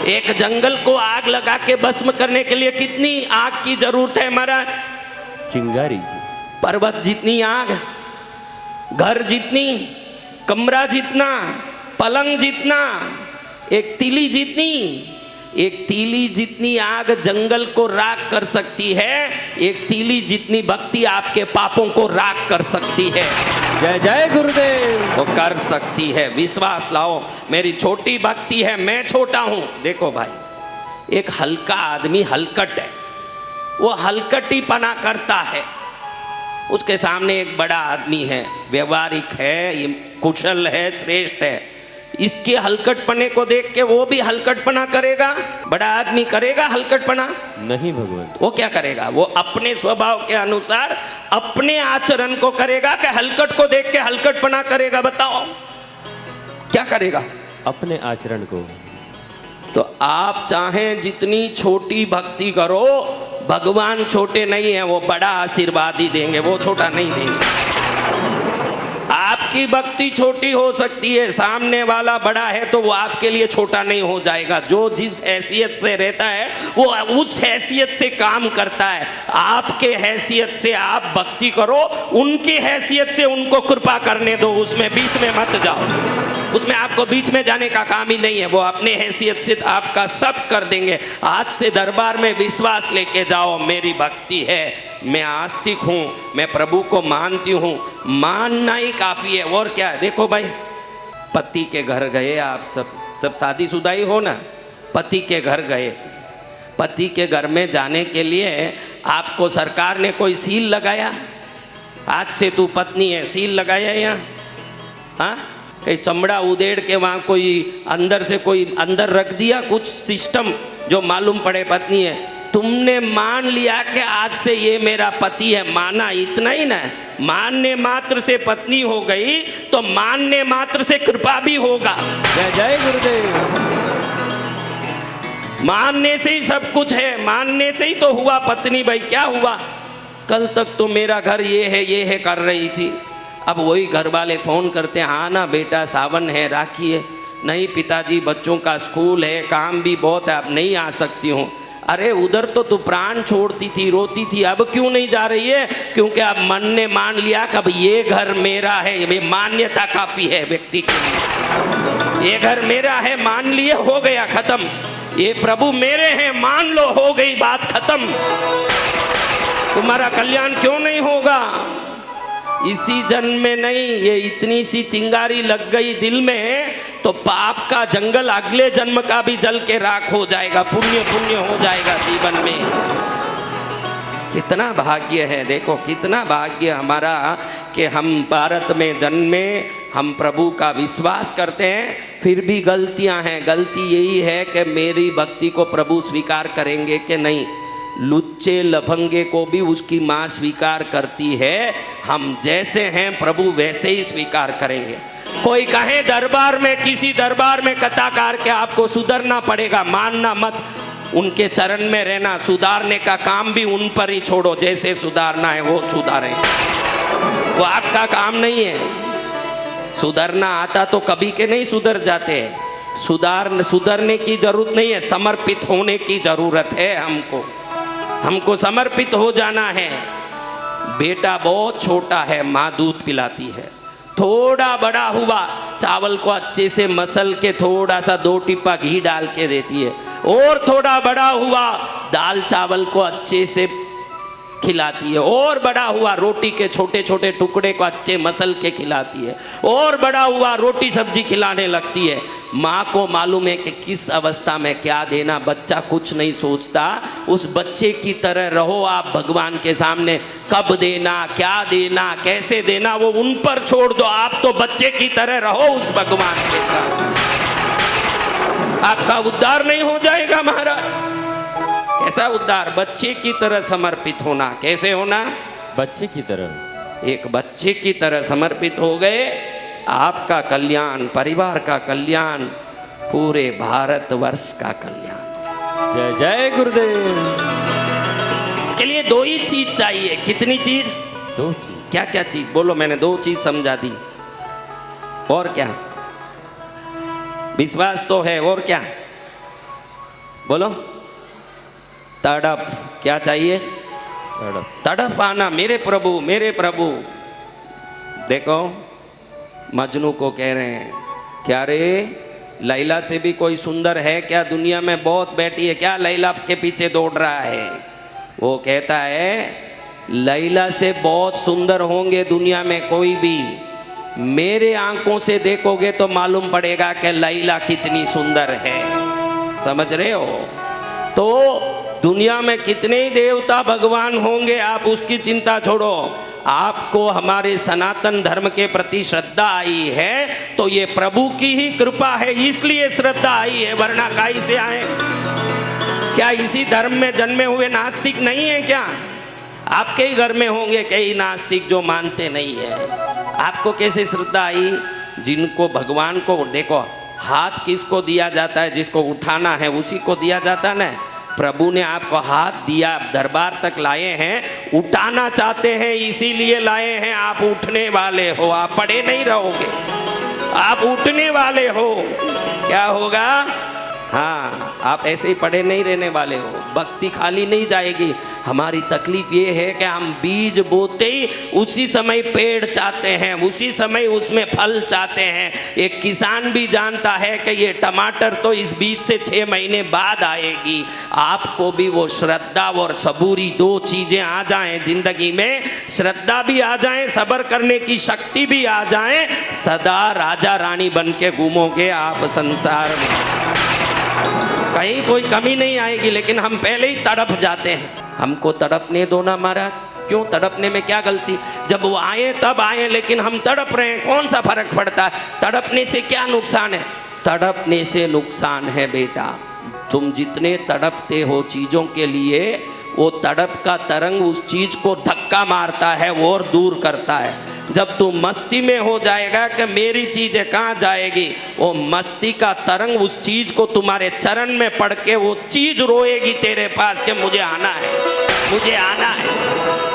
एक जंगल को आग लगा के भस्म करने के लिए कितनी आग की जरूरत है महाराज? चिंगारी। पर्वत जितनी आग, घर जितनी, कमरा जितना, पलंग जितना, एक तीली जितनी आग जंगल को राख कर सकती है, एक तीली जितनी भक्ति आपके पापों को राख कर सकती है। जय जय गुरुदेव। वो कर सकती है, विश्वास लाओ। मेरी छोटी भक्ति है, मैं छोटा हूं। देखो भाई, एक हल्का आदमी हलकट है, वो हलकटी पना करता है। उसके सामने एक बड़ा आदमी है, व्यवहारिक है, कुशल है, श्रेष्ठ है। इसके हलकटपने को देख के वो भी हलकटपना करेगा? बड़ा आदमी करेगा हलकटपना? नहीं भगवान। वो क्या करेगा? वो अपने स्वभाव के अनुसार अपने आचरण को करेगा कि हलकट को देख के हलकटपना करेगा? बताओ क्या करेगा? अपने आचरण को। तो आप चाहें जितनी छोटी भक्ति करो, भगवान छोटे नहीं है, वो बड़ा आशीर्वाद ही देंगे, वो छोटा नहीं देंगे। आपकी भक्ति छोटी हो सकती है, सामने वाला बड़ा है तो वो आपके लिए छोटा नहीं हो जाएगा। जो जिस हैसियत से रहता है वो उस हैसियत से काम करता है। आपके हैसियत से आप भक्ति करो, उनकी हैसियत से उनको कृपा करने दो, उसमें बीच में मत जाओ। उसमें आपको बीच में जाने का काम ही नहीं है, वो अपने हैसियत से आपका सब कर देंगे। आज से दरबार में विश्वास लेके जाओ, मेरी भक्ति है, मैं आस्तिक हूँ, मैं प्रभु को मानती हूँ। मानना ही काफ़ी है, और क्या है? देखो भाई, पति के घर गए आप, सब शादीशुदा ही हो ना, पति के घर गए। पति के घर में जाने के लिए आपको सरकार ने कोई सील लगाया? आज से तू पत्नी है, सील लगाया यहाँ? हाँ, कहीं चमड़ा उदेड़ के वहाँ कोई अंदर से कोई अंदर रख दिया कुछ सिस्टम जो मालूम पड़े पत्नी है? तुमने मान लिया कि आज से ये मेरा पति है, माना, इतना ही ना। मानने मात्र से पत्नी हो गई तो मानने मात्र से कृपा भी होगा। जय जय गुरुदेव। मानने से ही सब कुछ है, मानने से ही तो हुआ पत्नी। भाई क्या हुआ? कल तक तो मेरा घर ये है कर रही थी, अब वही घर वाले फ़ोन करते हैं, हाँ ना बेटा सावन है, राखी है। नहीं पिताजी, बच्चों का स्कूल है, काम भी बहुत है, अब नहीं आ सकती हूँ। अरे उधर तो तू प्राण छोड़ती थी, रोती थी, अब क्यों नहीं जा रही है? क्योंकि अब मन ने मान लिया कि अब ये घर मेरा है। ये मान्यता काफ़ी है व्यक्ति के लिए। ये घर मेरा है, मान लिए, हो गया खत्म। ये प्रभु मेरे हैं, मान लो, हो गई बात खत्म। तुम्हारा कल्याण क्यों नहीं होगा? इसी जन्म में नहीं, ये इतनी सी चिंगारी लग गई दिल में तो पाप का जंगल अगले जन्म का भी जल के राख हो जाएगा, पुण्य हो जाएगा जीवन में। कितना भाग्य है, देखो कितना भाग्य हमारा कि हम भारत में जन्मे, हम प्रभु का विश्वास करते हैं, फिर भी गलतियां हैं। गलती यही है कि मेरी भक्ति को प्रभु स्वीकार करेंगे कि नहीं। लुच्चे लफंगे को भी उसकी माँ स्वीकार करती है। हम जैसे हैं प्रभु वैसे ही स्वीकार करेंगे। कोई कहे दरबार में, किसी दरबार में कथाकार के आपको सुधरना पड़ेगा, मानना मत, उनके चरण में रहना। सुधारने का काम भी उन पर ही छोड़ो, जैसे सुधारना है वो सुधारें, वो आपका काम नहीं है। सुधरना आता तो कभी के नहीं सुधर जाते। सुधरने की जरूरत नहीं है, समर्पित होने की जरूरत है। हमको समर्पित हो जाना है। बेटा बहुत छोटा है, माँ दूध पिलाती है, थोड़ा बड़ा हुआ चावल को अच्छे से मसल के थोड़ा सा 2 टिप्पा घी डाल के देती है, और थोड़ा बड़ा हुआ दाल चावल को अच्छे से खिलाती है, और बड़ा हुआ रोटी के छोटे छोटे टुकड़े को अच्छे मसल के खिलाती है, और बड़ा हुआ रोटी सब्जी खिलाने लगती है। माँ को मालूम है कि किस अवस्था में क्या देना। बच्चा कुछ नहीं सोचता, उस बच्चे की तरह रहो आप भगवान के सामने। कब देना, क्या देना, कैसे देना, वो उन पर छोड़ दो। आप तो बच्चे की तरह रहो उस भगवान के साथ। आपका उद्धार नहीं हो जाएगा महाराज। कैसा उद्धार? बच्चे की तरह समर्पित होना। कैसे होना? बच्चे की तरह। एक बच्चे की तरह समर्पित हो गए, आपका कल्याण, परिवार का कल्याण, पूरे भारतवर्ष का कल्याण। जय जय गुरुदेव। इसके लिए 2 ही चीज चाहिए। कितनी चीज? 2 चीज। क्या क्या चीज? बोलो, मैंने 2 चीज समझा दी। और क्या? विश्वास तो है, और क्या? बोलो तड़प, क्या चाहिए? तड़प। तड़प आना मेरे प्रभु। देखो मजनू को कह रहे हैं, क्या रे लैला से भी कोई सुंदर है क्या दुनिया में? बहुत बैठी है क्या लैला के पीछे दौड़ रहा है? वो कहता है लैला से बहुत सुंदर होंगे दुनिया में कोई भी, मेरे आंखों से देखोगे तो मालूम पड़ेगा कि लैला कितनी सुंदर है। समझ रहे हो? तो दुनिया में कितने ही देवता भगवान होंगे, आप उसकी चिंता छोड़ो। आपको हमारे सनातन धर्म के प्रति श्रद्धा आई है तो ये प्रभु की ही कृपा है, इसलिए श्रद्धा आई है, वरना काहे से आए? क्या इसी धर्म में जन्मे हुए नास्तिक नहीं है क्या? आपके ही घर में होंगे कई नास्तिक जो मानते नहीं है। आपको कैसे श्रद्धा आई? जिनको भगवान को देखो, हाथ किसको दिया जाता है? जिसको उठाना है उसी को दिया जाता है ना। प्रभु ने आपको हाथ दिया, दरबार तक लाए हैं, उठाना चाहते हैं इसीलिए लाए हैं। आप उठने वाले हो, आप पड़े नहीं रहोगे, आप उठने वाले हो। क्या होगा? हाँ, आप ऐसे ही पड़े नहीं रहने वाले हो, भक्ति खाली नहीं जाएगी। हमारी तकलीफ ये है कि हम बीज बोते ही उसी समय पेड़ चाहते हैं, उसी समय उसमें फल चाहते हैं। एक किसान भी जानता है कि ये टमाटर तो इस बीज से 6 महीने बाद आएगी। आपको भी वो श्रद्धा और सबूरी, 2 चीजें आ जाएं जिंदगी में, श्रद्धा भी आ जाए, सब्र करने की शक्ति भी आ जाए, सदा राजा रानी बन के घूमोगे आप संसार में, कहीं कोई कमी नहीं आएगी। लेकिन हम पहले ही तड़प जाते हैं। हमको तड़पने दो ना महाराज। क्यों? तड़पने में क्या गलती? जब वो आए तब आए, लेकिन हम तड़प रहे हैं, कौन सा फर्क पड़ता है? तड़पने से क्या नुकसान है? तड़पने से नुकसान है बेटा, तुम जितने तड़पते हो चीज़ों के लिए, वो तड़प का तरंग उस चीज़ को धक्का मारता है और दूर करता है। जब तू मस्ती में हो जाएगा कि मेरी चीज़ है कहाँ जाएगी, वो मस्ती का तरंग उस चीज़ को तुम्हारे चरण में पड़ के वो चीज़ रोएगी तेरे पास कि मुझे आना है, मुझे आना है।